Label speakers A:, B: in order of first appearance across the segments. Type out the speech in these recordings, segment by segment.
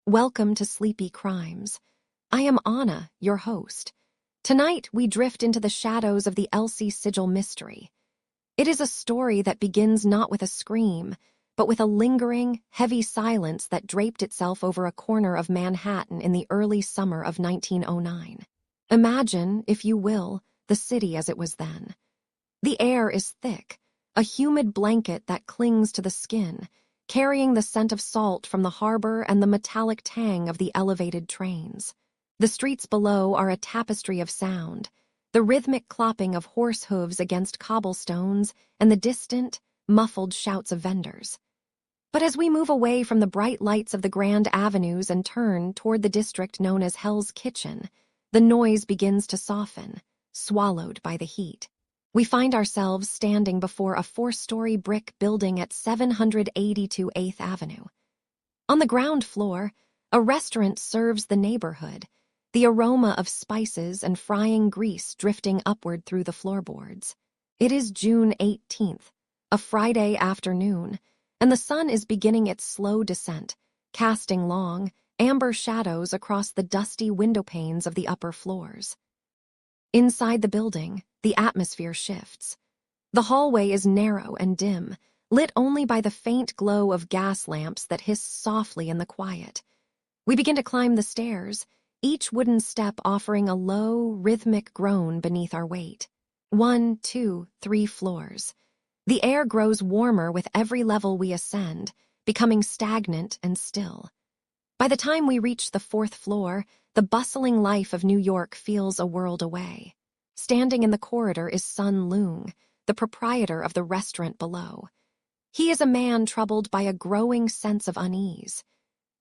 A: Welcome to Sleepy Crimes. I am Anna, your host. Tonight, we drift into the shadows of the Elsie Sigel mystery. It is a story that begins not with a scream, but with a lingering, heavy silence that draped itself over a corner of Manhattan in the early summer of 1909. Imagine, if you will, the city as it was then. The air is thick, a humid blanket that clings to the skin, carrying the scent of salt from the harbor and the metallic tang of the elevated trains. The streets below are a tapestry of sound, the rhythmic clopping of horse hooves against cobblestones and the distant, muffled shouts of vendors. But as we move away from the bright lights of the grand avenues and turn toward the district known as Hell's Kitchen, the noise begins to soften, swallowed by the heat. We find ourselves standing before a 4-story brick building at 782 8th Avenue. On the ground floor, a restaurant serves the neighborhood, the aroma of spices and frying grease drifting upward through the floorboards. It is June 18th, a Friday afternoon, and the sun is beginning its slow descent, casting long, amber shadows across the dusty windowpanes of the upper floors. Inside the building, the atmosphere shifts. The hallway is narrow and dim, lit only by the faint glow of gas lamps that hiss softly in the quiet. We begin to climb the stairs, each wooden step offering a low, rhythmic groan beneath our weight. 1, 2, 3 floors. The air grows warmer with every level we ascend, becoming stagnant and still. By the time we reach the 4th floor, the bustling life of New York feels a world away. Standing in the corridor is Sun Leung, the proprietor of the restaurant below. He is a man troubled by a growing sense of unease.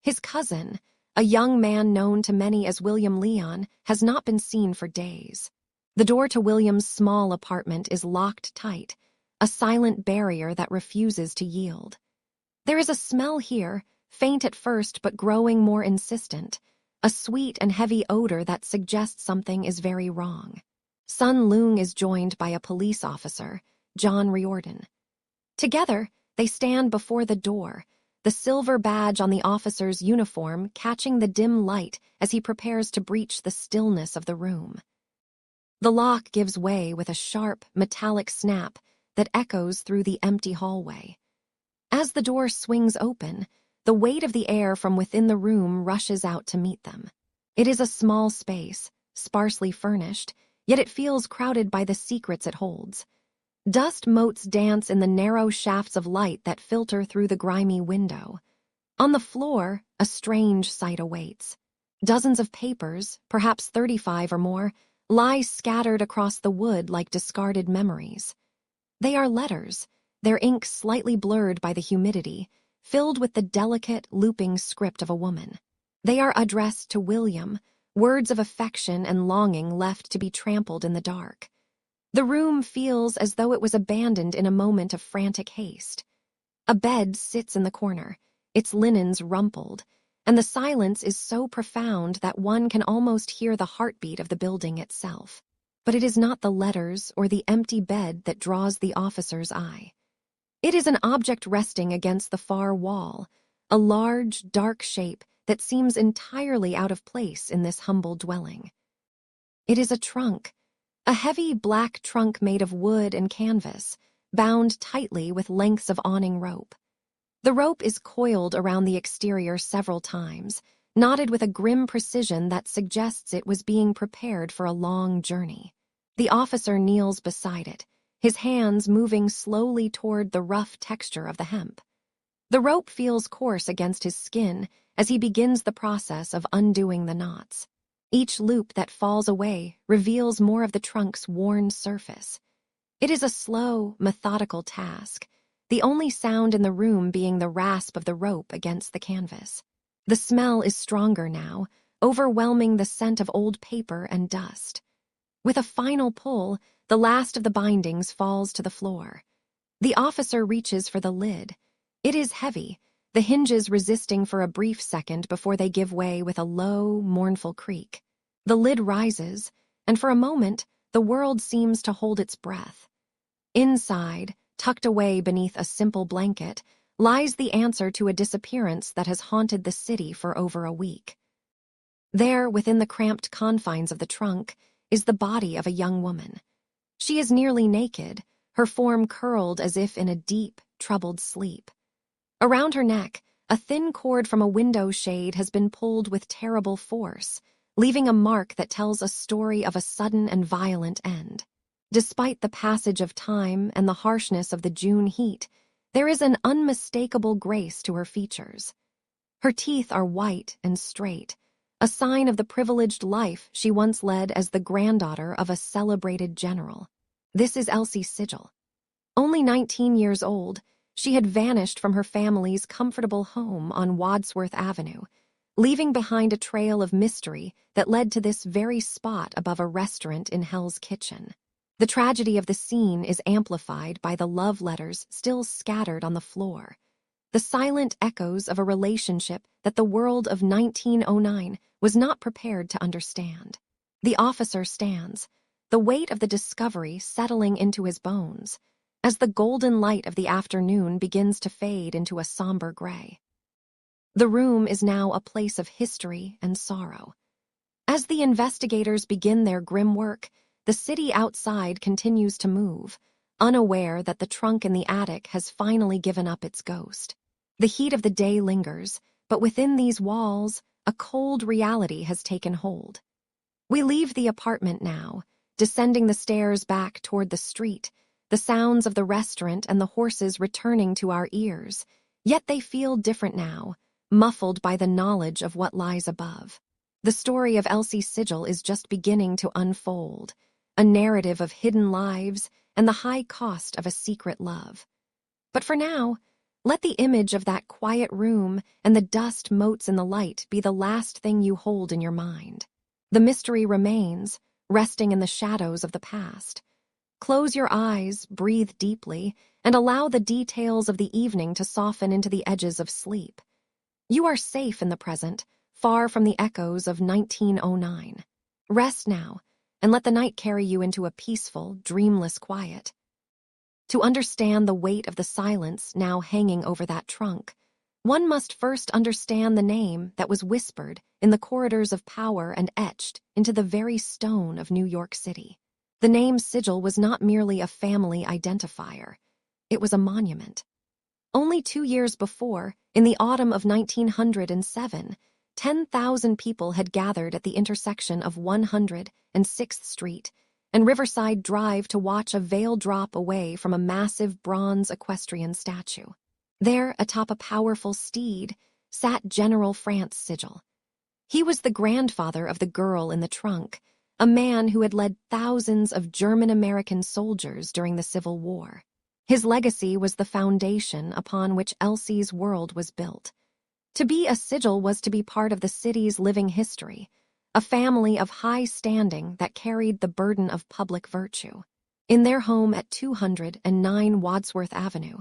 A: His cousin, a young man known to many as William Leon, has not been seen for days. The door to William's small apartment is locked tight, a silent barrier that refuses to yield. There is a smell here, faint at first but growing more insistent, a sweet and heavy odor that suggests something is very wrong. Sun Leung is joined by a police officer, John Riordan. Together, they stand before the door, the silver badge on the officer's uniform catching the dim light as he prepares to breach the stillness of the room. The lock gives way with a sharp, metallic snap that echoes through the empty hallway. As the door swings open, the weight of the air from within the room rushes out to meet them. It is a small space, sparsely furnished, yet it feels crowded by the secrets it holds. Dust motes dance in the narrow shafts of light that filter through the grimy window. On the floor, a strange sight awaits. Dozens of papers, perhaps 35 or more, lie scattered across the wood like discarded memories. They are letters, their ink slightly blurred by the humidity, filled with the delicate, looping script of a woman. They are addressed to William, words of affection and longing left to be trampled in the dark. The room feels as though it was abandoned in a moment of frantic haste. A bed sits in the corner, its linens rumpled, and the silence is so profound that one can almost hear the heartbeat of the building itself. But it is not the letters or the empty bed that draws the officer's eye. It is an object resting against the far wall, a large, dark shape that seems entirely out of place in this humble dwelling. It is a trunk, a heavy black trunk made of wood and canvas, bound tightly with lengths of awning rope. The rope is coiled around the exterior several times, knotted with a grim precision that suggests it was being prepared for a long journey. The officer kneels beside it, his hands moving slowly toward the rough texture of the hemp. The rope feels coarse against his skin as he begins the process of undoing the knots. Each loop that falls away reveals more of the trunk's worn surface. It is a slow, methodical task, the only sound in the room being the rasp of the rope against the canvas. The smell is stronger now, overwhelming the scent of old paper and dust. With a final pull, the last of the bindings falls to the floor. The officer reaches for the lid. It is heavy, the hinges resisting for a brief second before they give way with a low, mournful creak. The lid rises, and for a moment, the world seems to hold its breath. Inside, tucked away beneath a simple blanket, lies the answer to a disappearance that has haunted the city for over a week. There, within the cramped confines of the trunk, is the body of a young woman. She is nearly naked, her form curled as if in a deep, troubled sleep. Around her neck, a thin cord from a window shade has been pulled with terrible force, leaving a mark that tells a story of a sudden and violent end. Despite the passage of time and the harshness of the June heat, there is an unmistakable grace to her features. Her teeth are white and straight, a sign of the privileged life she once led as the granddaughter of a celebrated general. This is Elsie Sigel. Only 19 years old, she had vanished from her family's comfortable home on Wadsworth Avenue, leaving behind a trail of mystery that led to this very spot above a restaurant in Hell's Kitchen. The tragedy of the scene is amplified by the love letters still scattered on the floor, the silent echoes of a relationship that the world of 1909 was not prepared to understand. The officer stands, the weight of the discovery settling into his bones, as the golden light of the afternoon begins to fade into a somber gray. The room is now a place of history and sorrow. As the investigators begin their grim work, the city outside continues to move, unaware that the trunk in the attic has finally given up its ghost. The heat of the day lingers, but within these walls, a cold reality has taken hold. We leave the apartment now, descending the stairs back toward the street, the sounds of the restaurant and the horses returning to our ears, yet they feel different now, muffled by the knowledge of what lies above. The story of Elsie Sigel is just beginning to unfold, a narrative of hidden lives and the high cost of a secret love. But for now, let the image of that quiet room and the dust motes in the light be the last thing you hold in your mind. The mystery remains, resting in the shadows of the past. Close your eyes, breathe deeply, and allow the details of the evening to soften into the edges of sleep. You are safe in the present, far from the echoes of 1909. Rest now, and let the night carry you into a peaceful, dreamless quiet. To understand the weight of the silence now hanging over that trunk, one must first understand the name that was whispered in the corridors of power and etched into the very stone of New York City. The name Sigel was not merely a family identifier. It was a monument. Only 2 years before, in the autumn of 1907, 10,000 people had gathered at the intersection of 100th and 6th Street and Riverside Drive to watch a veil drop away from a massive bronze equestrian statue. There, atop a powerful steed, sat General Franz Sigel. He was the grandfather of the girl in the trunk, a man who had led thousands of German-American soldiers during the Civil War. His legacy was the foundation upon which Elsie's world was built. To be a Sigel was to be part of the city's living history, a family of high standing that carried the burden of public virtue. In their home at 209 Wadsworth Avenue,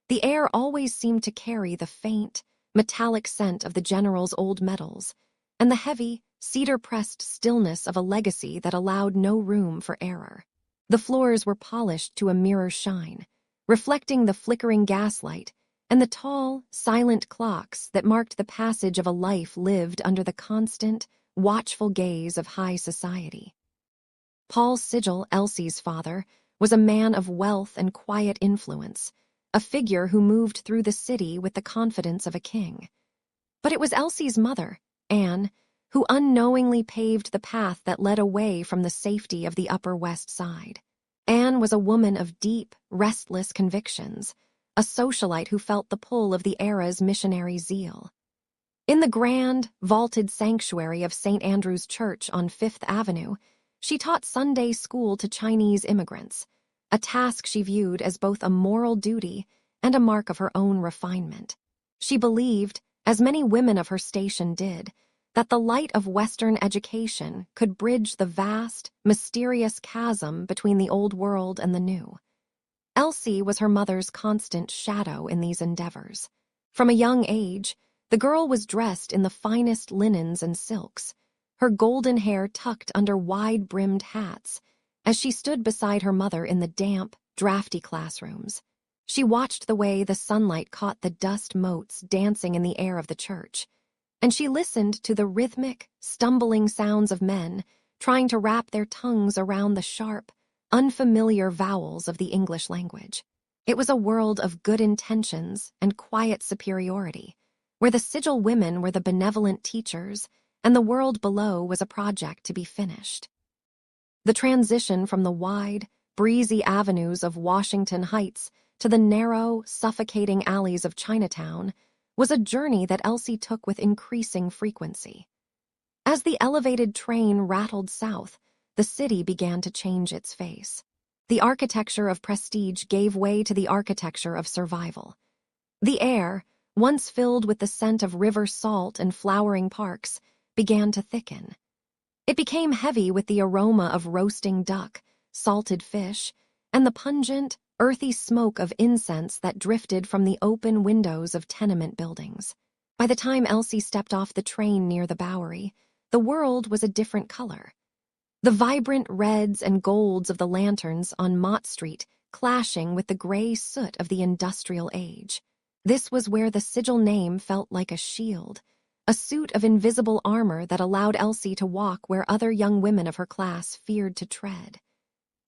A: the air always seemed to carry the faint, metallic scent of the general's old medals and the heavy, cedar-pressed stillness of a legacy that allowed no room for error. The floors were polished to a mirror shine, reflecting the flickering gaslight and the tall, silent clocks that marked the passage of a life lived under the constant, watchful gaze of high society. Paul Sigel, Elsie's father, was a man of wealth and quiet influence, a figure who moved through the city with the confidence of a king. But it was Elsie's mother, Anne, who unknowingly paved the path that led away from the safety of the Upper West Side. Anne was a woman of deep, restless convictions, a socialite who felt the pull of the era's missionary zeal. In the grand, vaulted sanctuary of St. Andrew's Church on Fifth Avenue, she taught Sunday school to Chinese immigrants, a task she viewed as both a moral duty and a mark of her own refinement. She believed, as many women of her station did, that the light of Western education could bridge the vast, mysterious chasm between the old world and the new. Elsie was her mother's constant shadow in these endeavors. From a young age, the girl was dressed in the finest linens and silks, her golden hair tucked under wide-brimmed hats, as she stood beside her mother in the damp, drafty classrooms. She watched the way the sunlight caught the dust motes dancing in the air of the church, and she listened to the rhythmic, stumbling sounds of men trying to wrap their tongues around the sharp, unfamiliar vowels of the English language. It was a world of good intentions and quiet superiority, where the Sigil women were the benevolent teachers and the world below was a project to be finished. The transition from the wide, breezy avenues of Washington Heights to the narrow, suffocating alleys of Chinatown was a journey that Elsie took with increasing frequency. As the elevated train rattled south, the city began to change its face. The architecture of prestige gave way to the architecture of survival. The air, once filled with the scent of river salt and flowering parks, began to thicken. It became heavy with the aroma of roasting duck, salted fish, and the pungent, earthy smoke of incense that drifted from the open windows of tenement buildings. By the time Elsie stepped off the train near the Bowery, the world was a different color. The vibrant reds and golds of the lanterns on Mott Street clashing with the gray soot of the industrial age. This was where the Sigil name felt like a shield, a suit of invisible armor that allowed Elsie to walk where other young women of her class feared to tread.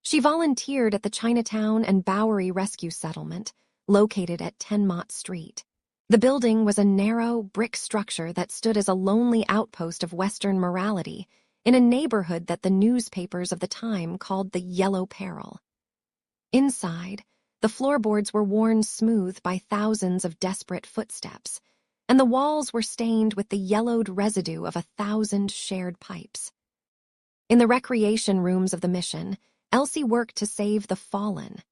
A: She volunteered at the Chinatown and Bowery Rescue Settlement, located at 10 Mott Street. The building was a narrow, brick structure that stood as a lonely outpost of Western morality in a neighborhood that the newspapers of the time called the Yellow Peril. Inside, the floorboards were worn smooth by thousands of desperate footsteps, and the walls were stained with the yellowed residue of 1,000 shared pipes. In the recreation rooms of the mission, Elsie worked to save the fallen.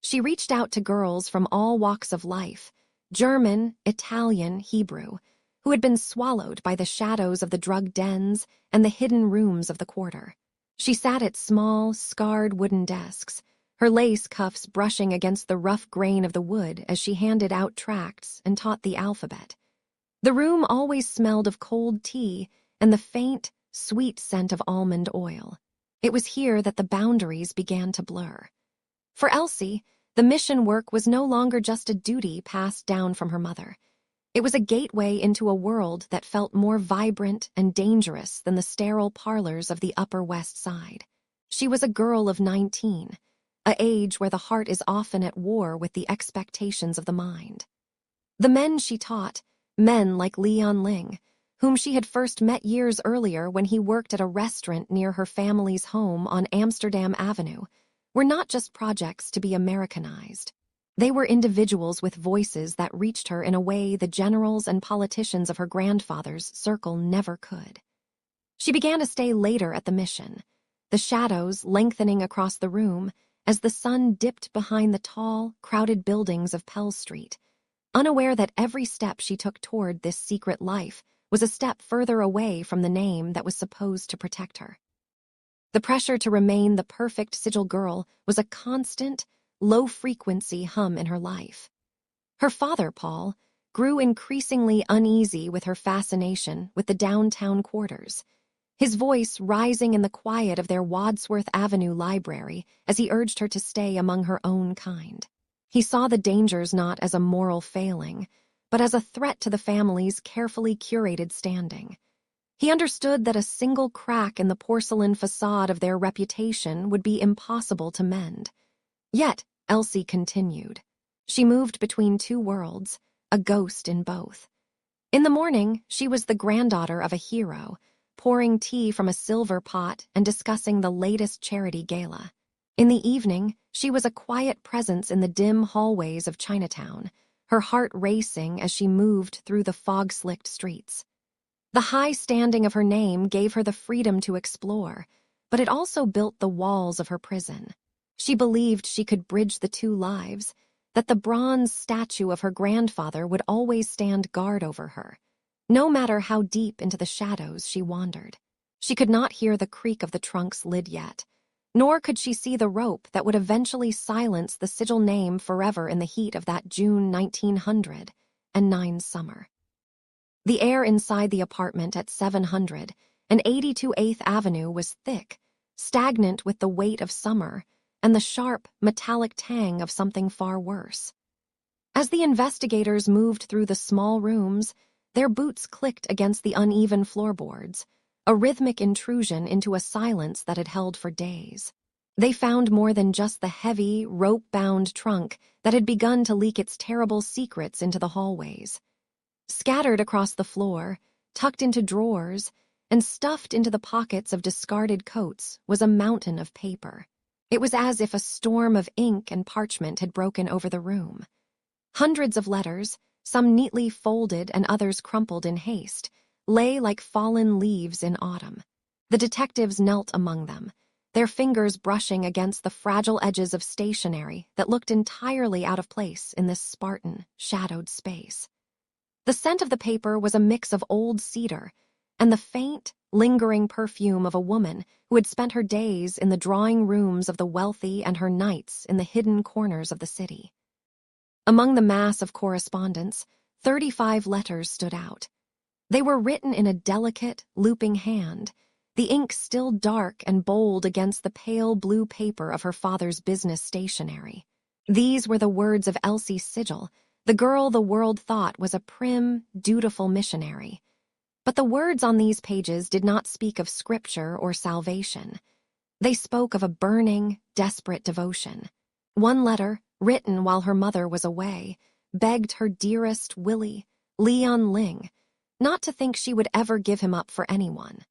A: She reached out to girls from all walks of life, German, Italian, Hebrew, who had been swallowed by the shadows of the drug dens and the hidden rooms of the quarter. She sat at small, scarred wooden desks, her lace cuffs brushing against the rough grain of the wood as she handed out tracts and taught the alphabet. The room always smelled of cold tea and the faint, sweet scent of almond oil. It was here that the boundaries began to blur. For Elsie, the mission work was no longer just a duty passed down from her mother. It was a gateway into a world that felt more vibrant and dangerous than the sterile parlors of the Upper West Side. She was a girl of 19, an age where the heart is often at war with the expectations of the mind. The men she taught, men like Leon Ling, whom she had first met years earlier when he worked at a restaurant near her family's home on Amsterdam Avenue, were not just projects to be Americanized. They were individuals with voices that reached her in a way the generals and politicians of her grandfather's circle never could. She began to stay later at the mission, the shadows lengthening across the room as the sun dipped behind the tall, crowded buildings of Pell Street, unaware that every step she took toward this secret life was a step further away from the name that was supposed to protect her. The pressure to remain the perfect Sigil girl was a constant, low-frequency hum in her life. Her father, Paul, grew increasingly uneasy with her fascination with the downtown quarters, his voice rising in the quiet of their Wadsworth Avenue library as he urged her to stay among her own kind. He saw the dangers not as a moral failing, but as a threat to the family's carefully curated standing. He understood that a single crack in the porcelain facade of their reputation would be impossible to mend. Yet, Elsie continued. She moved between two worlds, a ghost in both. In the morning, she was the granddaughter of a hero, pouring tea from a silver pot and discussing the latest charity gala. In the evening, she was a quiet presence in the dim hallways of Chinatown, her heart racing as she moved through the fog-slicked streets. The high standing of her name gave her the freedom to explore, but it also built the walls of her prison. She believed she could bridge the two lives, that the bronze statue of her grandfather would always stand guard over her, no matter how deep into the shadows she wandered. She could not hear the creak of the trunk's lid yet, nor could she see the rope that would eventually silence the Sigil name forever in the heat of that June 1909 summer. The air inside the apartment at 700 and 82 8th Avenue was thick, stagnant with the weight of summer, and the sharp, metallic tang of something far worse. As the investigators moved through the small rooms, their boots clicked against the uneven floorboards, a rhythmic intrusion into a silence that had held for days. They found more than just the heavy, rope-bound trunk that had begun to leak its terrible secrets into the hallways. Scattered across the floor, tucked into drawers, and stuffed into the pockets of discarded coats was a mountain of paper. It was as if a storm of ink and parchment had broken over the room. Hundreds of letters, some neatly folded and others crumpled in haste, lay like fallen leaves in autumn. The detectives knelt among them, their fingers brushing against the fragile edges of stationery that looked entirely out of place in this Spartan, shadowed space. The scent of the paper was a mix of old cedar and the faint, lingering perfume of a woman who had spent her days in the drawing rooms of the wealthy and her nights in the hidden corners of the city. Among the mass of correspondence, 35 letters stood out. They were written in a delicate, looping hand, the ink still dark and bold against the pale blue paper of her father's business stationery. These were the words of Elsie Sigel, the girl the world thought was a prim, dutiful missionary. But the words on these pages did not speak of scripture or salvation. They spoke of a burning, desperate devotion. One letter, written while her mother was away, begged her dearest Willie, Leon Ling, not to think she would ever give him up for anyone.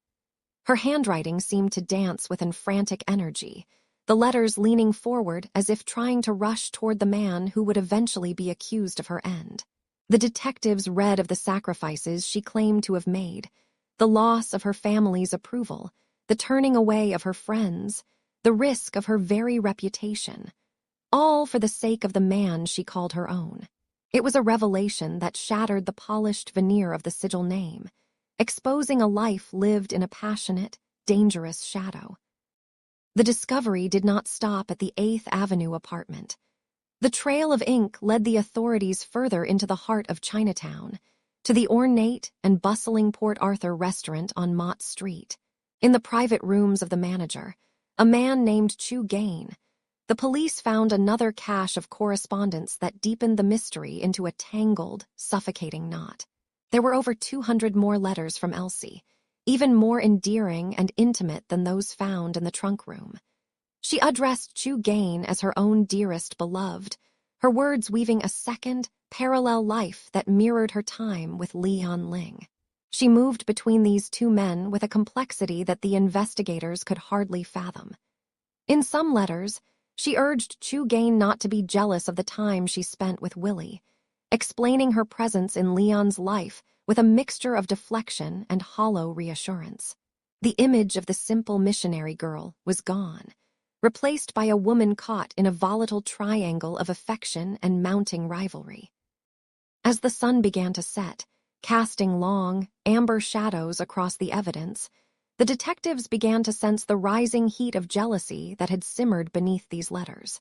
A: Her handwriting seemed to dance with an frantic energy, the letters leaning forward as if trying to rush toward the man who would eventually be accused of her end. The detectives read of the sacrifices she claimed to have made, the loss of her family's approval, the turning away of her friends, the risk of her very reputation, all for the sake of the man she called her own. It was a revelation that shattered the polished veneer of the Sigel name, exposing a life lived in a passionate, dangerous shadow. The discovery did not stop at the 8th Avenue apartment. The trail of ink led the authorities further into the heart of Chinatown, to the ornate and bustling Port Arthur restaurant on Mott Street. In the private rooms of the manager, a man named Chu Gain, the police found another cache of correspondence that deepened the mystery into a tangled, suffocating knot. There were over 200 more letters from Elsie, even more endearing and intimate than those found in the trunk room. She addressed Chu Gain as her own dearest beloved, her words weaving a second, parallel life that mirrored her time with Leon Ling. She moved between these two men with a complexity that the investigators could hardly fathom. In some letters, she urged Chu Gain not to be jealous of the time she spent with Willie, explaining her presence in Leon's life with a mixture of deflection and hollow reassurance. The image of the simple missionary girl was gone, replaced by a woman caught in a volatile triangle of affection and mounting rivalry. As the sun began to set, casting long, amber shadows across the evidence, the detectives began to sense the rising heat of jealousy that had simmered beneath these letters.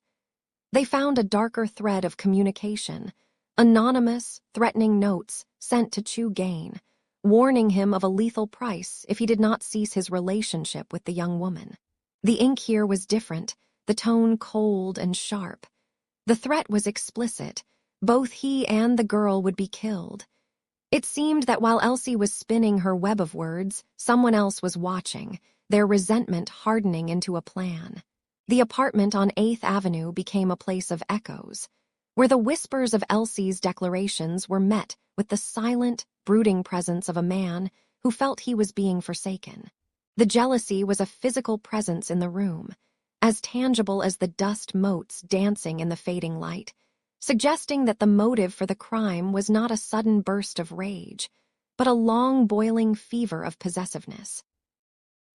A: They found a darker thread of communication, anonymous, threatening notes sent to Chu Gain, warning him of a lethal price if he did not cease his relationship with the young woman. The ink here was different, the tone cold and sharp. The threat was explicit. Both he and the girl would be killed. It seemed that while Elsie was spinning her web of words, someone else was watching, their resentment hardening into a plan. The apartment on 8th Avenue became a place of echoes, where the whispers of Elsie's declarations were met with the silent, brooding presence of a man who felt he was being forsaken. The jealousy was a physical presence in the room, as tangible as the dust motes dancing in the fading light, suggesting that the motive for the crime was not a sudden burst of rage, but a long-boiling fever of possessiveness.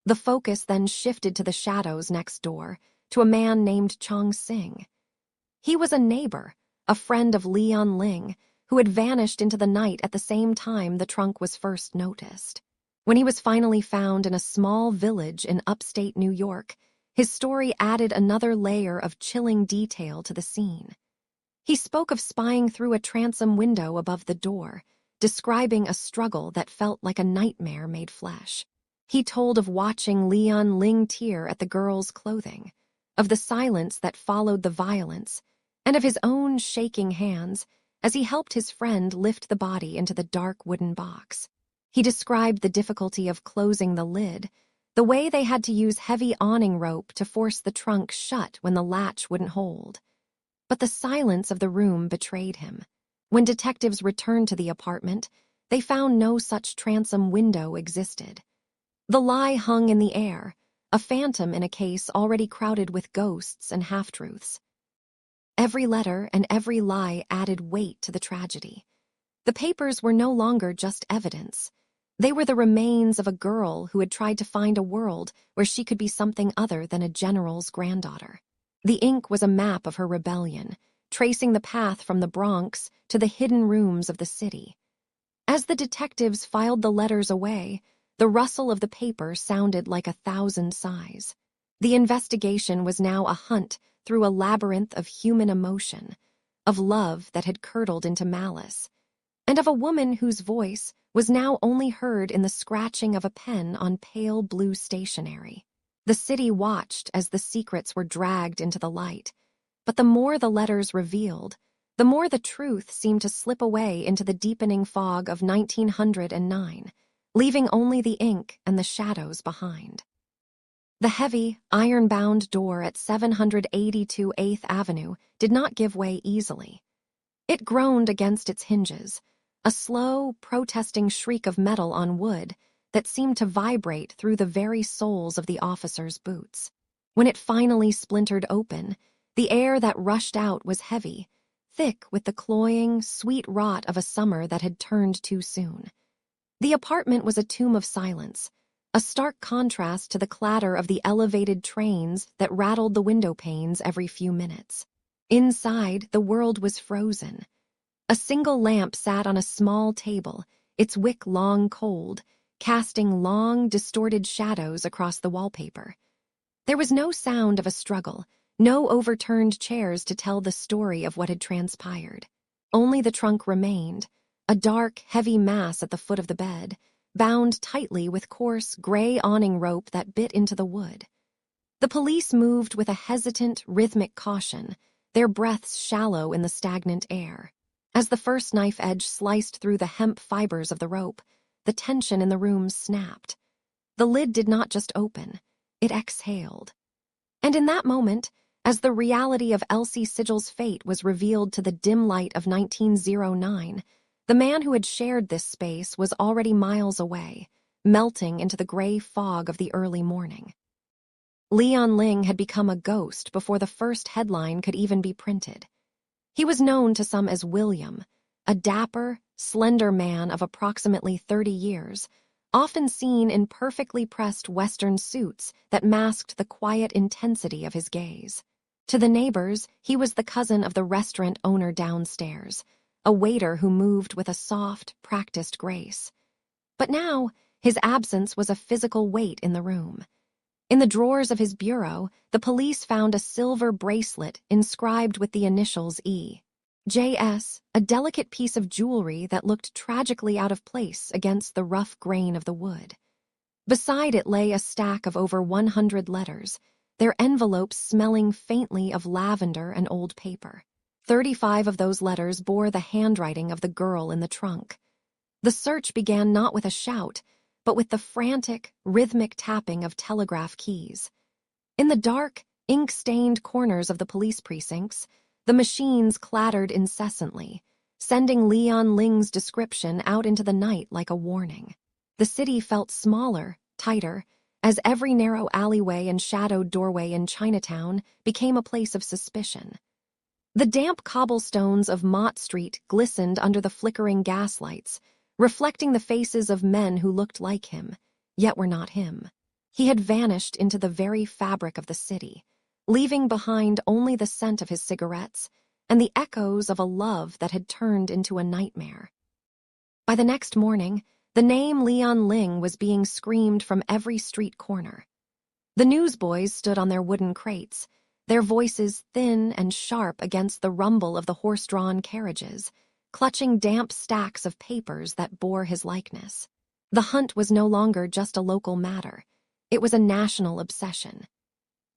A: The focus then shifted to the shadows next door, to a man named Chong Sing. He was a neighbor, a friend of Leon Ling, who had vanished into the night at the same time the trunk was first noticed. When he was finally found in a small village in upstate New York, his story added another layer of chilling detail to the scene. He spoke of spying through a transom window above the door, describing a struggle that felt like a nightmare made flesh. He told of watching Leon Ling tear at the girl's clothing, of the silence that followed the violence, and of his own shaking hands as he helped his friend lift the body into the dark wooden box. He described the difficulty of closing the lid, the way they had to use heavy awning rope to force the trunk shut when the latch wouldn't hold. But the silence of the room betrayed him. When detectives returned to the apartment, they found no such transom window existed. The lie hung in the air, a phantom in a case already crowded with ghosts and half-truths. Every letter and every lie added weight to the tragedy. The papers were no longer just evidence. They were the remains of a girl who had tried to find a world where she could be something other than a general's granddaughter. The ink was a map of her rebellion, tracing the path from the Bronx to the hidden rooms of the city. As the detectives filed the letters away, the rustle of the paper sounded like 1,000 sighs. The investigation was now a hunt through a labyrinth of human emotion, of love that had curdled into malice, and of a woman whose voice was now only heard in the scratching of a pen on pale blue stationery. The city watched as the secrets were dragged into the light, but the more the letters revealed, the more the truth seemed to slip away into the deepening fog of 1909, leaving only the ink and the shadows behind. The heavy, iron-bound door at 782 8th Avenue did not give way easily. It groaned against its hinges, a slow, protesting shriek of metal on wood that seemed to vibrate through the very soles of the officers' boots. When it finally splintered open, the air that rushed out was heavy, thick with the cloying, sweet rot of a summer that had turned too soon. The apartment was a tomb of silence, a stark contrast to the clatter of the elevated trains that rattled the window panes every few minutes. Inside, the world was frozen. A single lamp sat on a small table, its wick long cold, casting long, distorted shadows across the wallpaper. There was no sound of a struggle, no overturned chairs to tell the story of what had transpired. Only the trunk remained, a dark, heavy mass at the foot of the bed, bound tightly with coarse, gray awning rope that bit into the wood. The police moved with a hesitant, rhythmic caution, their breaths shallow in the stagnant air. As the first knife edge sliced through the hemp fibers of the rope, the tension in the room snapped. The lid did not just open, it exhaled. And in that moment, as the reality of Elsie Sigel's fate was revealed to the dim light of 1909, the man who had shared this space was already miles away, melting into the gray fog of the early morning. Leon Ling had become a ghost before the first headline could even be printed. He was known to some as William, a dapper, slender man of approximately 30 years, often seen in perfectly pressed Western suits that masked the quiet intensity of his gaze. To the neighbors, he was the cousin of the restaurant owner downstairs, a waiter who moved with a soft, practiced grace. But now, his absence was a physical weight in the room. In the drawers of his bureau, the police found a silver bracelet inscribed with the initials E. J.S., a delicate piece of jewelry that looked tragically out of place against the rough grain of the wood. Beside it lay a stack of over 100 letters, their envelopes smelling faintly of lavender and old paper. 35 of those letters bore the handwriting of the girl in the trunk. The search began not with a shout, but with the frantic, rhythmic tapping of telegraph keys. In the dark, ink-stained corners of the police precincts, the machines clattered incessantly, sending Leon Ling's description out into the night like a warning. The city felt smaller, tighter, as every narrow alleyway and shadowed doorway in Chinatown became a place of suspicion. The damp cobblestones of Mott Street glistened under the flickering gaslights, reflecting the faces of men who looked like him, yet were not him. He had vanished into the very fabric of the city, leaving behind only the scent of his cigarettes and the echoes of a love that had turned into a nightmare. By the next morning, the name Leon Ling was being screamed from every street corner. The newsboys stood on their wooden crates, their voices thin and sharp against the rumble of the horse-drawn carriages, clutching damp stacks of papers that bore his likeness. The hunt was no longer just a local matter. It was a national obsession.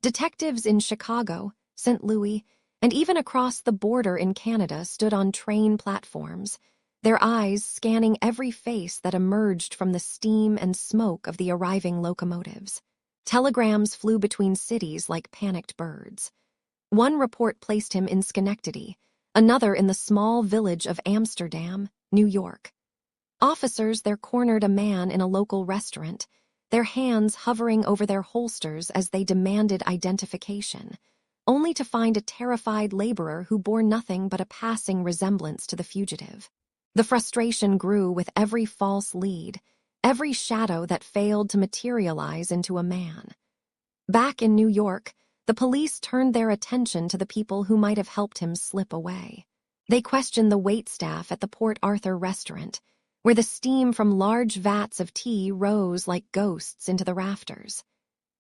A: Detectives in Chicago, St. Louis, and even across the border in Canada stood on train platforms, their eyes scanning every face that emerged from the steam and smoke of the arriving locomotives. Telegrams flew between cities like panicked birds. One report placed him in Schenectady, another in the small village of Amsterdam, New York. Officers there cornered a man in a local restaurant, their hands hovering over their holsters as they demanded identification, only to find a terrified laborer who bore nothing but a passing resemblance to the fugitive. The frustration grew with every false lead, every shadow that failed to materialize into a man. Back in New York, the police turned their attention to the people who might have helped him slip away. They questioned the waitstaff at the Port Arthur restaurant, where the steam from large vats of tea rose like ghosts into the rafters.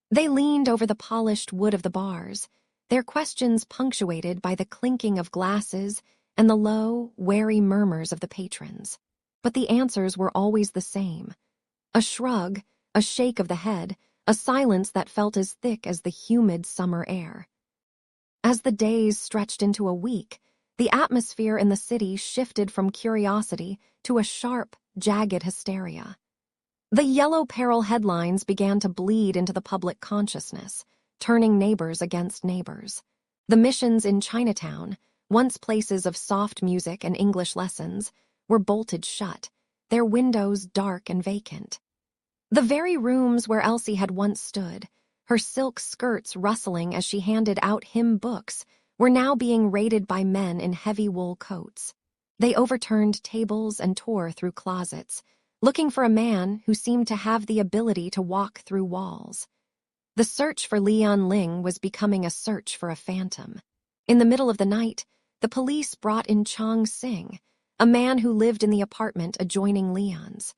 A: They leaned over the polished wood of the bars, their questions punctuated by the clinking of glasses and the low, wary murmurs of the patrons. But the answers were always the same. A shrug, a shake of the head, a silence that felt as thick as the humid summer air. As the days stretched into a week, the atmosphere in the city shifted from curiosity to a sharp, jagged hysteria. The yellow peril headlines began to bleed into the public consciousness, turning neighbors against neighbors. The missions in Chinatown, once places of soft music and English lessons, were bolted shut, their windows dark and vacant. The very rooms where Elsie had once stood, her silk skirts rustling as she handed out hymn books, were now being raided by men in heavy wool coats. They overturned tables and tore through closets, looking for a man who seemed to have the ability to walk through walls. The search for Leon Ling was becoming a search for a phantom. In the middle of the night, the police brought in Chong Sing, a man who lived in the apartment adjoining Leon's.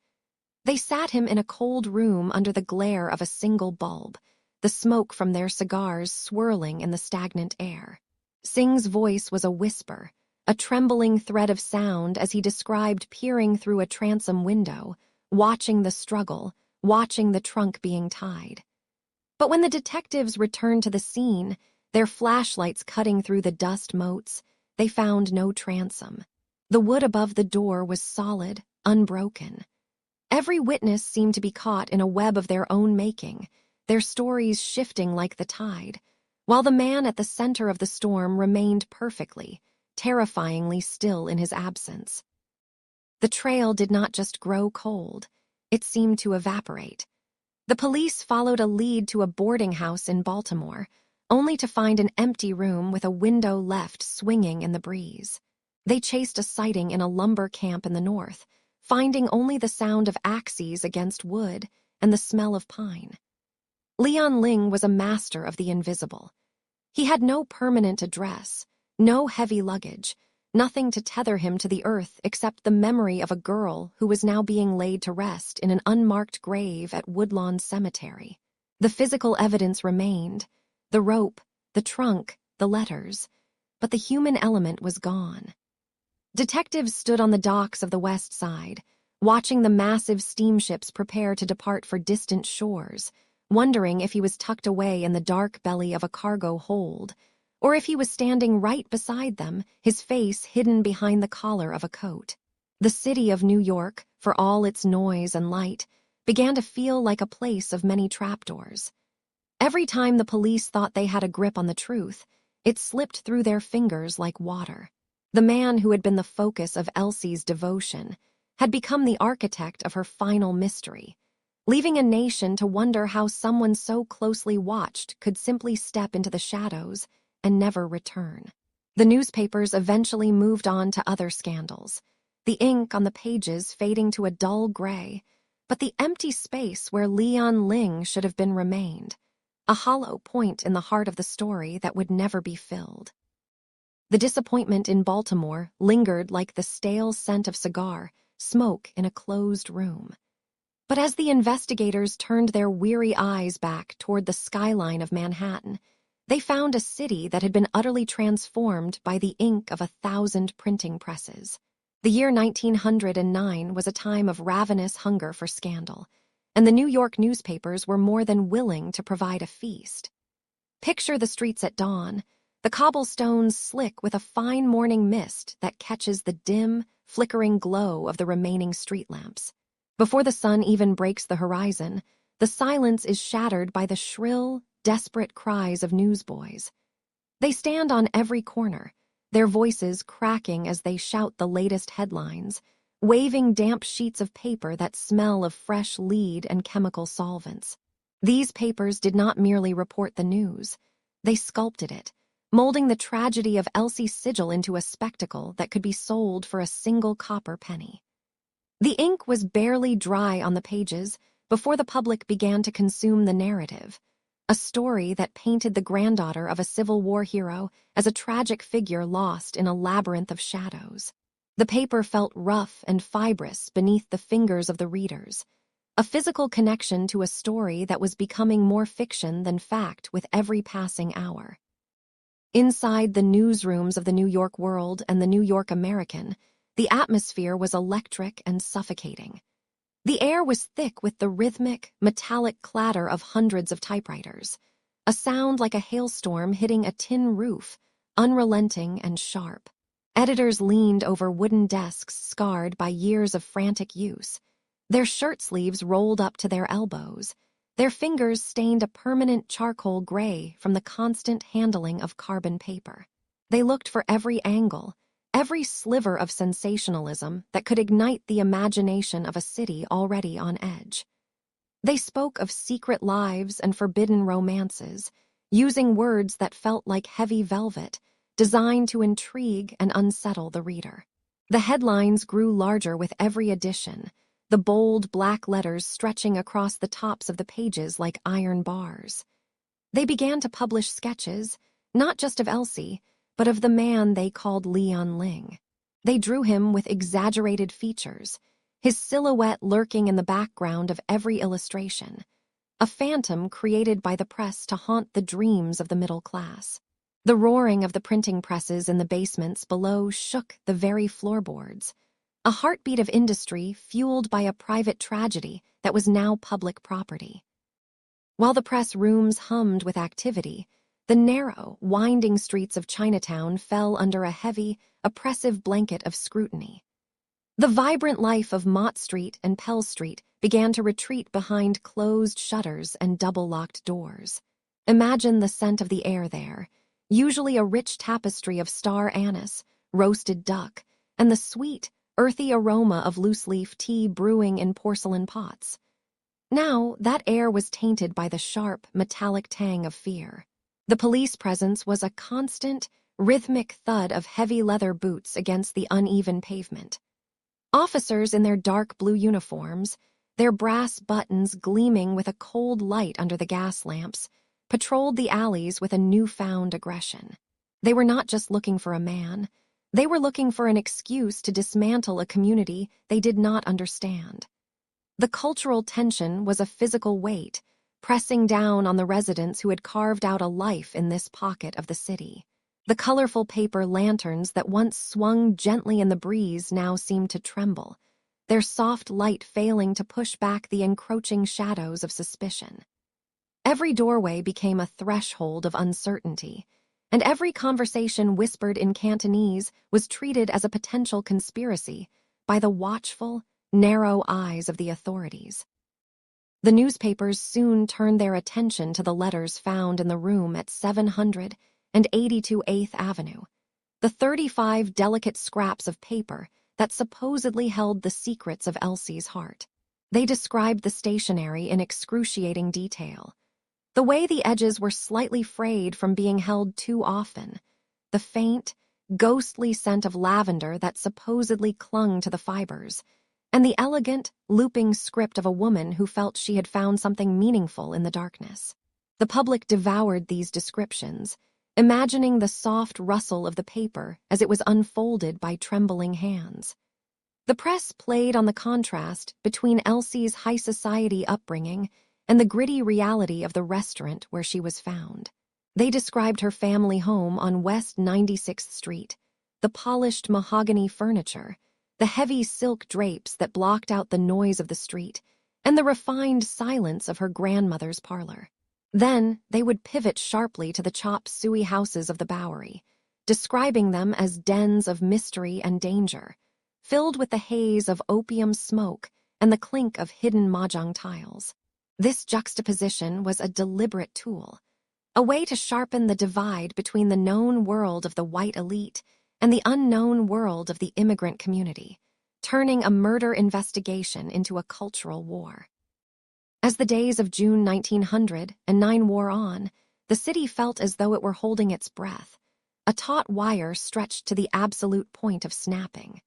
A: They sat him in a cold room under the glare of a single bulb, the smoke from their cigars swirling in the stagnant air. Sing's voice was a whisper, a trembling thread of sound as he described peering through a transom window, watching the struggle, watching the trunk being tied. But when the detectives returned to the scene, their flashlights cutting through the dust motes, they found no transom. The wood above the door was solid, unbroken. Every witness seemed to be caught in a web of their own making, their stories shifting like the tide, while the man at the center of the storm remained perfectly, terrifyingly still in his absence. The trail did not just grow cold, it seemed to evaporate. The police followed a lead to a boarding house in Baltimore, only to find an empty room with a window left swinging in the breeze. They chased a sighting in a lumber camp in the north, finding only the sound of axes against wood and the smell of pine. Leon Ling was a master of the invisible. He had no permanent address, no heavy luggage, nothing to tether him to the earth except the memory of a girl who was now being laid to rest in an unmarked grave at Woodlawn Cemetery. The physical evidence remained, the rope, the trunk, the letters, but the human element was gone. Detectives stood on the docks of the West Side, watching the massive steamships prepare to depart for distant shores, wondering if he was tucked away in the dark belly of a cargo hold, or if he was standing right beside them, his face hidden behind the collar of a coat. The city of New York, for all its noise and light, began to feel like a place of many trapdoors. Every time the police thought they had a grip on the truth, it slipped through their fingers like water. The man who had been the focus of Elsie's devotion had become the architect of her final mystery, leaving a nation to wonder how someone so closely watched could simply step into the shadows and never return. The newspapers eventually moved on to other scandals, the ink on the pages fading to a dull gray, but the empty space where Leon Ling should have been remained, a hollow point in the heart of the story that would never be filled. The disappointment in Baltimore lingered like the stale scent of cigar smoke in a closed room. But as the investigators turned their weary eyes back toward the skyline of Manhattan, they found a city that had been utterly transformed by the ink of 1,000 printing presses. The year 1909 was a time of ravenous hunger for scandal, and the New York newspapers were more than willing to provide a feast. Picture the streets at dawn, the cobblestones slick with a fine morning mist that catches the dim, flickering glow of the remaining street lamps. Before the sun even breaks the horizon, the silence is shattered by the shrill, desperate cries of newsboys. They stand on every corner, their voices cracking as they shout the latest headlines, waving damp sheets of paper that smell of fresh lead and chemical solvents. These papers did not merely report the news. They sculpted it, molding the tragedy of Elsie Sigel into a spectacle that could be sold for a single copper penny. The ink was barely dry on the pages before the public began to consume the narrative, a story that painted the granddaughter of a Civil War hero as a tragic figure lost in a labyrinth of shadows. The paper felt rough and fibrous beneath the fingers of the readers, a physical connection to a story that was becoming more fiction than fact with every passing hour. Inside the newsrooms of the New York World and the New York American, the atmosphere was electric and suffocating. The air was thick with the rhythmic, metallic clatter of hundreds of typewriters, a sound like a hailstorm hitting a tin roof, unrelenting and sharp. Editors leaned over wooden desks scarred by years of frantic use, their shirt sleeves rolled up to their elbows, their fingers stained a permanent charcoal gray from the constant handling of carbon paper. They looked for every angle, every sliver of sensationalism that could ignite the imagination of a city already on edge. They spoke of secret lives and forbidden romances, using words that felt like heavy velvet, designed to intrigue and unsettle the reader. The headlines grew larger with every edition, the bold black letters stretching across the tops of the pages like iron bars. They began to publish sketches, not just of Elsie, but of the man they called Leon Ling. They drew him with exaggerated features, his silhouette lurking in the background of every illustration, a phantom created by the press to haunt the dreams of the middle class. The roaring of the printing presses in the basements below shook the very floorboards, a heartbeat of industry fueled by a private tragedy that was now public property. While the press rooms hummed with activity, the narrow, winding streets of Chinatown fell under a heavy, oppressive blanket of scrutiny. The vibrant life of Mott Street and Pell Street began to retreat behind closed shutters and double-locked doors. Imagine the scent of the air there, usually a rich tapestry of star anise, roasted duck, and the sweet, earthy aroma of loose-leaf tea brewing in porcelain pots. Now, that air was tainted by the sharp, metallic tang of fear. The police presence was a constant, rhythmic thud of heavy leather boots against the uneven pavement. Officers in their dark blue uniforms, their brass buttons gleaming with a cold light under the gas lamps, patrolled the alleys with a newfound aggression. They were not just looking for a man. They were looking for an excuse to dismantle a community they did not understand. The cultural tension was a physical weight, pressing down on the residents who had carved out a life in this pocket of the city. The colorful paper lanterns that once swung gently in the breeze now seemed to tremble, their soft light failing to push back the encroaching shadows of suspicion. Every doorway became a threshold of uncertainty, and every conversation whispered in Cantonese was treated as a potential conspiracy by the watchful, narrow eyes of the authorities. The newspapers soon turned their attention to the letters found in the room at 700 and 82 8th Avenue, the 35 delicate scraps of paper that supposedly held the secrets of Elsie's heart. They described the stationery in excruciating detail. The way the edges were slightly frayed from being held too often, the faint, ghostly scent of lavender that supposedly clung to the fibers, and the elegant, looping script of a woman who felt she had found something meaningful in the darkness. The public devoured these descriptions, imagining the soft rustle of the paper as it was unfolded by trembling hands. The press played on the contrast between Elsie's high society upbringing and the gritty reality of the restaurant where she was found. They described her family home on West 96th Street, the polished mahogany furniture, the heavy silk drapes that blocked out the noise of the street, and the refined silence of her grandmother's parlor. Then they would pivot sharply to the chop suey houses of the Bowery, describing them as dens of mystery and danger, filled with the haze of opium smoke and the clink of hidden mahjong tiles. This juxtaposition was a deliberate tool, a way to sharpen the divide between the known world of the white elite and the unknown world of the immigrant community, turning a murder investigation into a cultural war. As the days of June 1909 wore on, the city felt as though it were holding its breath, a taut wire stretched to the absolute point of snapping.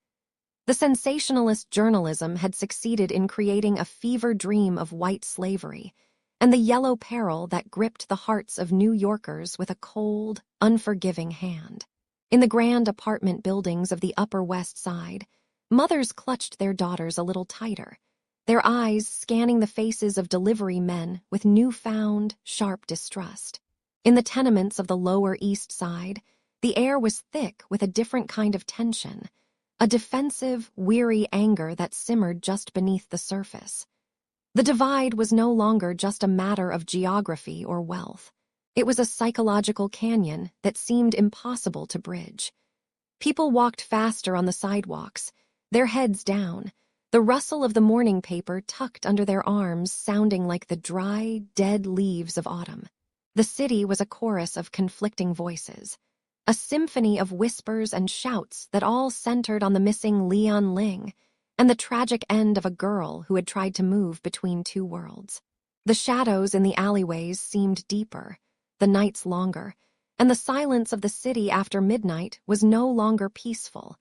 A: The sensationalist journalism had succeeded in creating a fever dream of white slavery and the yellow peril that gripped the hearts of New Yorkers with a cold, unforgiving hand. In the grand apartment buildings of the Upper West Side, mothers clutched their daughters a little tighter, their eyes scanning the faces of delivery men with newfound, sharp distrust. In the tenements of the Lower East Side, the air was thick with a different kind of tension, a defensive, weary anger that simmered just beneath the surface. The divide was no longer just a matter of geography or wealth. It was a psychological canyon that seemed impossible to bridge. People walked faster on the sidewalks, their heads down, the rustle of the morning paper tucked under their arms sounding like the dry, dead leaves of autumn. The city was a chorus of conflicting voices, a symphony of whispers and shouts that all centered on the missing Leon Ling and the tragic end of a girl who had tried to move between two worlds. The shadows in the alleyways seemed deeper, the nights longer, and the silence of the city after midnight was no longer peaceful,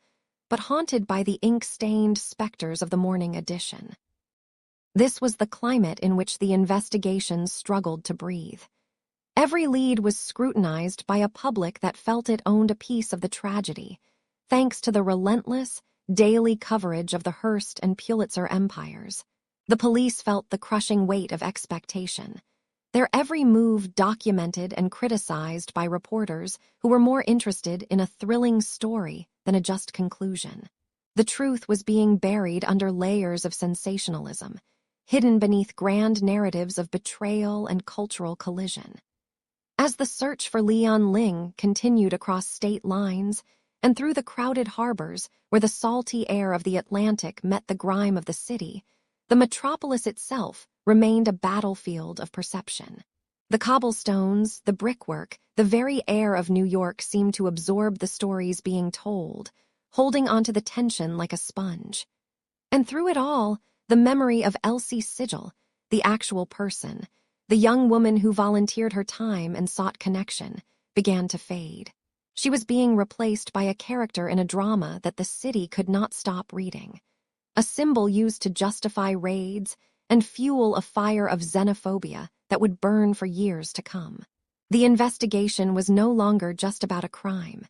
A: but haunted by the ink-stained specters of the morning edition. This was the climate in which the investigation struggled to breathe. Every lead was scrutinized by a public that felt it owned a piece of the tragedy, thanks to the relentless, daily coverage of the Hearst and Pulitzer empires. The police felt the crushing weight of expectation, their every move documented and criticized by reporters who were more interested in a thrilling story than a just conclusion. The truth was being buried under layers of sensationalism, hidden beneath grand narratives of betrayal and cultural collision. As the search for Leon Ling continued across state lines and through the crowded harbors where the salty air of the Atlantic met the grime of the city, the metropolis itself remained a battlefield of perception. The cobblestones, the brickwork, the very air of New York seemed to absorb the stories being told, holding onto the tension like a sponge. And through it all, the memory of Elsie Sigel, the actual person, the young woman who volunteered her time and sought connection, began to fade. She was being replaced by a character in a drama that the city could not stop reading, a symbol used to justify raids and fuel a fire of xenophobia that would burn for years to come. The investigation was no longer just about a crime.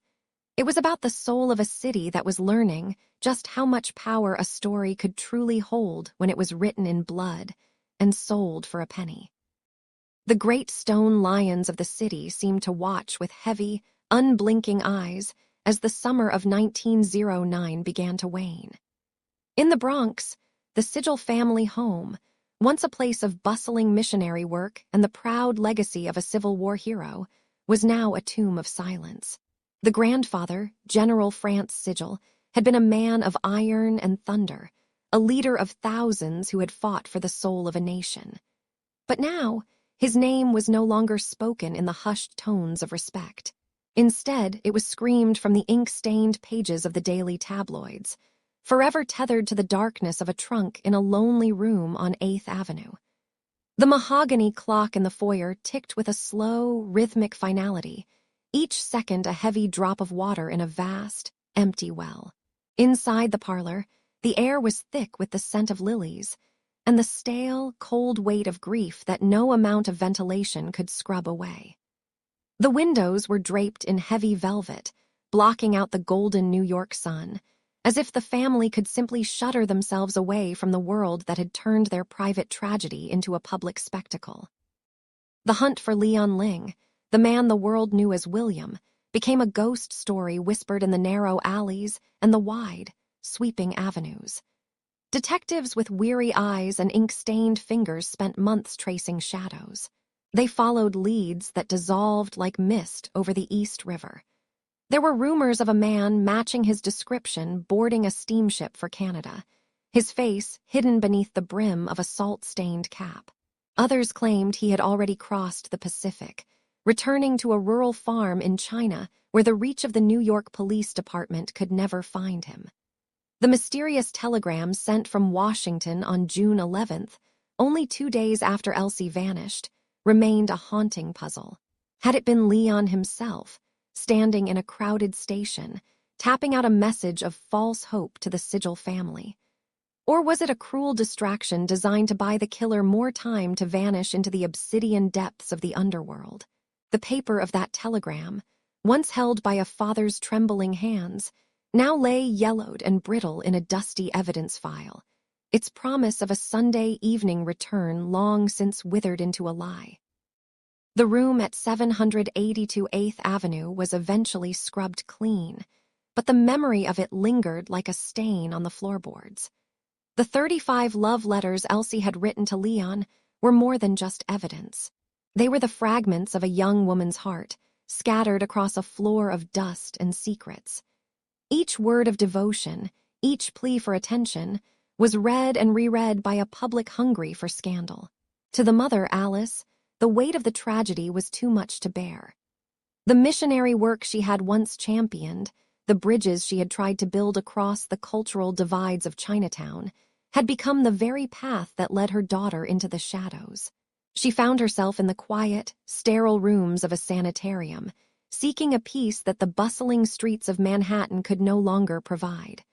A: It was about the soul of a city that was learning just how much power a story could truly hold when it was written in blood and sold for a penny. The great stone lions of the city seemed to watch with heavy, unblinking eyes as the summer of 1909 began to wane. In the Bronx, the Sigel family home, once a place of bustling missionary work and the proud legacy of a Civil War hero, was now a tomb of silence. The grandfather, General France Sigel, had been a man of iron and thunder, a leader of thousands who had fought for the soul of a nation. But now, his name was no longer spoken in the hushed tones of respect. Instead, it was screamed from the ink-stained pages of the daily tabloids, forever tethered to the darkness of a trunk in a lonely room on 8th Avenue. The mahogany clock in the foyer ticked with a slow, rhythmic finality, each second a heavy drop of water in a vast, empty well. Inside the parlor, the air was thick with the scent of lilies, and the stale, cold weight of grief that no amount of ventilation could scrub away. The windows were draped in heavy velvet, blocking out the golden New York sun, as if the family could simply shutter themselves away from the world that had turned their private tragedy into a public spectacle. The hunt for Leon Ling, the man the world knew as William, became a ghost story whispered in the narrow alleys and the wide, sweeping avenues. Detectives with weary eyes and ink-stained fingers spent months tracing shadows. They followed leads that dissolved like mist over the East River. There were rumors of a man matching his description boarding a steamship for Canada, his face hidden beneath the brim of a salt-stained cap. Others claimed he had already crossed the Pacific, returning to a rural farm in China where the reach of the New York Police Department could never find him. The mysterious telegram sent from Washington on June 11th, only 2 days after Elsie vanished, remained a haunting puzzle. Had it been Leon himself, standing in a crowded station, tapping out a message of false hope to the Sigel family? Or was it a cruel distraction designed to buy the killer more time to vanish into the obsidian depths of the underworld? The paper of that telegram, once held by a father's trembling hands, now lay yellowed and brittle in a dusty evidence file, its promise of a Sunday evening return long since withered into a lie. The room at 782 8th Avenue was eventually scrubbed clean, but the memory of it lingered like a stain on the floorboards. The 35 love letters Elsie had written to Leon were more than just evidence. They were the fragments of a young woman's heart, scattered across a floor of dust and secrets. Each word of devotion, each plea for attention, was read and reread by a public hungry for scandal. To the mother, Alice, the weight of the tragedy was too much to bear. The missionary work she had once championed, the bridges she had tried to build across the cultural divides of Chinatown, had become the very path that led her daughter into the shadows. She found herself in the quiet, sterile rooms of a sanitarium, seeking a peace that the bustling streets of Manhattan could no longer provide.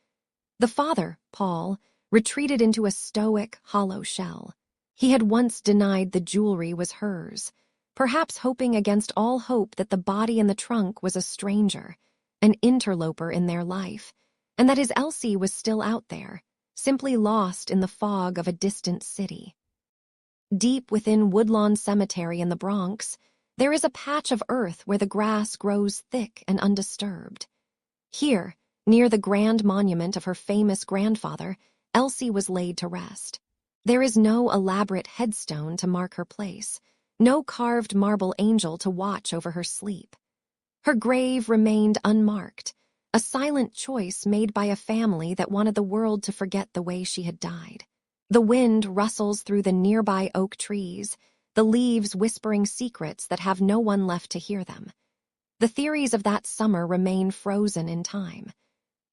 A: The father, Paul, retreated into a stoic, hollow shell. He had once denied the jewelry was hers, perhaps hoping against all hope that the body in the trunk was a stranger, an interloper in their life, and that his Elsie was still out there, simply lost in the fog of a distant city. Deep within Woodlawn Cemetery in the Bronx, there is a patch of earth where the grass grows thick and undisturbed. Here, near the grand monument of her famous grandfather, Elsie was laid to rest. There is no elaborate headstone to mark her place, no carved marble angel to watch over her sleep. Her grave remained unmarked, a silent choice made by a family that wanted the world to forget the way she had died. The wind rustles through the nearby oak trees, the leaves whispering secrets that have no one left to hear them. The theories of that summer remain frozen in time.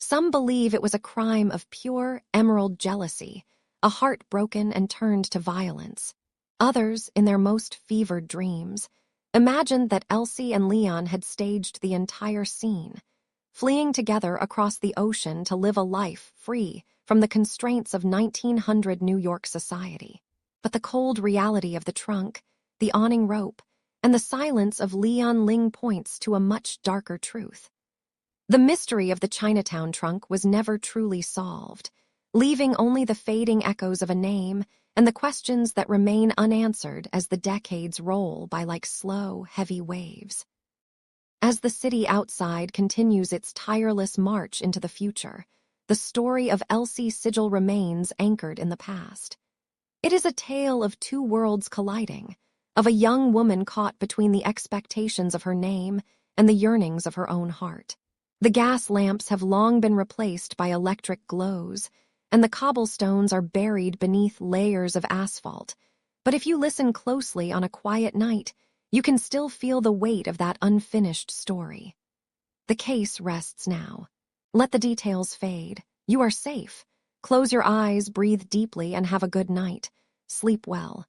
A: Some believe it was a crime of pure emerald jealousy, a heart broken and turned to violence. Others, in their most fevered dreams, imagined that Elsie and Leon had staged the entire scene, fleeing together across the ocean to live a life free from the constraints of 1900 New York society. But the cold reality of the trunk, the awning rope, and the silence of Leon Ling points to a much darker truth. The mystery of the Chinatown trunk was never truly solved, leaving only the fading echoes of a name and the questions that remain unanswered as the decades roll by like slow, heavy waves. As the city outside continues its tireless march into the future, the story of Elsie Sigel remains anchored in the past. It is a tale of two worlds colliding, of a young woman caught between the expectations of her name and the yearnings of her own heart. The gas lamps have long been replaced by electric glows, and the cobblestones are buried beneath layers of asphalt. But if you listen closely on a quiet night, you can still feel the weight of that unfinished story. The case rests now. Let the details fade. You are safe. Close your eyes, breathe deeply, and have a good night. Sleep well.